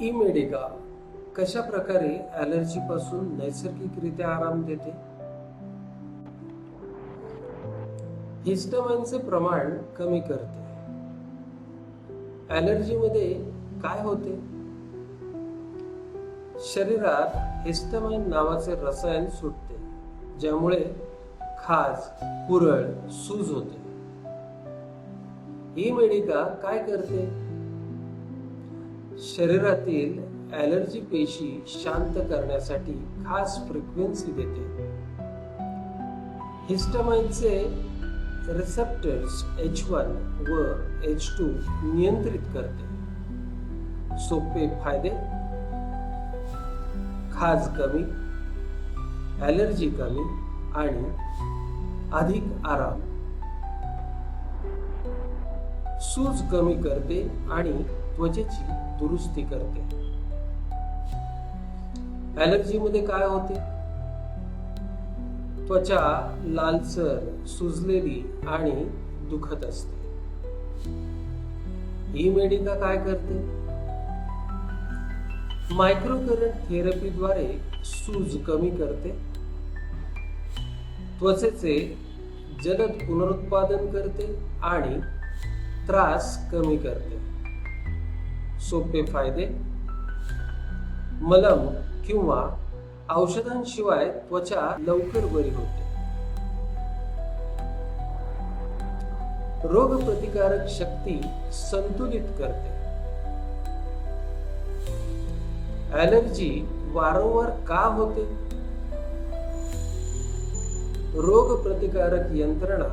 E-Medica कशा प्रकारे ॲलर्जीपासून नैसर्गिकरित्या आराम देते? हिस्टामाइनचे प्रमाण कमी करते. ॲलर्जीमध्ये काय होते? शरीरात हिस्टामाइन नावाचे रसायन सुटते, ज्यामुळे खाज, पुरळ, सूज होते. ई-मेडिका काय करते? शरीरातील ॲलर्जी पेशी शांत करण्यासाठी खास फ्रिक्वेन्सी देते. हिस्टामाइनचे रिसेप्टर्स H1 व H2 नियंत्रित करते. सोपे फायदे: खाज कमी, ॲलर्जी कमी आणि अधिक आराम. सूज कमी करते आणि त्वचेची दुरुस्ती करते. ॲलर्जीमध्ये काय होते? त्वचा लालसर, सुजलेली आणि दुखत असते. ई-मेडिका काय करते? मायक्रोकरंट थेरपीद्वारे सूज कमी करते, त्वचेचे जलद पुनरुत्पादन करते आणि त्रास कमी करते. सोपे फायदे: मलम किंवा औषधांशिवाय त्वचा लवकर बरी होते. रोगप्रतिकारक शक्ती संतुलित करते. ॲलर्जी वारंवार का होते? रोगप्रतिकारक यंत्रणा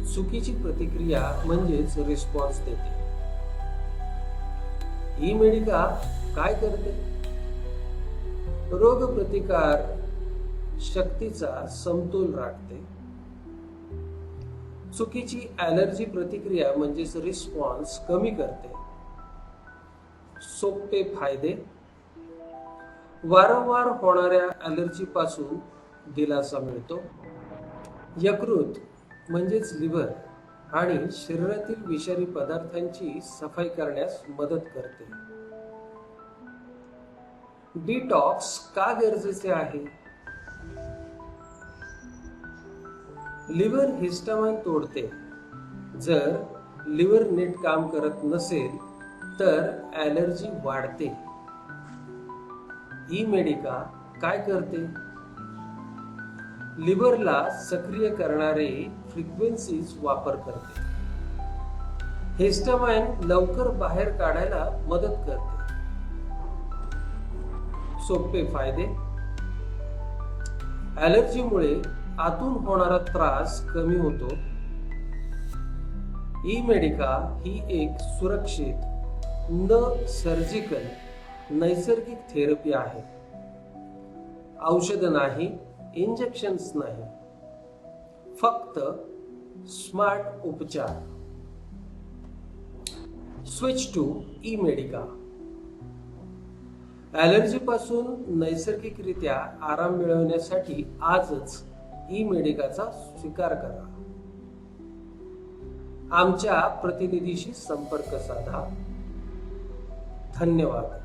चुकीची प्रतिक्रिया म्हणजेच रिस्पॉन्स देते. ई-मेडिका काय करते? रोगप्रतिकार शक्तीचा समतोल राखते. चुकीची ॲलर्जी प्रतिक्रिया म्हणजेच रिस्पॉन्स कमी करते. सोपे फायदे: वारंवार होणाऱ्या ॲलर्जी पासून दिलासा मिळतो. यकृत म्हणजेच लिव्हर आणि शरीरातील विषारी पदार्थांची सफाई करण्यास मदत करते. डिटॉक्स का गरजेचे आहे? लिव्हर हिस्टामाइन तोडते. जर लिव्हर नीट काम करत नसेल तर ॲलर्जी वाढते. ई-मेडिका काय करते? लिव्हरला सक्रिय करणारे फ्रिक्वेन्सीज वापर करते. हिस्टामाइन लवकर बाहेर काढायला मदत करते. सोपे फायदे: ॲलर्जीमुळे आतून होणारा त्रास कमी होतो. ई-मेडिका ही एक सुरक्षित, न सर्जिकल, नैसर्गिक थेरपी आहे. औषध नाही, इंजेक्शन्स नाही, फक्त स्मार्ट उपचार. Switch to E-Medica. ॲलर्जी पासून नैसर्गिकरित्या आराम मिळवण्यासाठी आजच ई-मेडिकाचा स्वीकार करा. आमच्या प्रतिनिधीशी संपर्क साधा. धन्यवाद.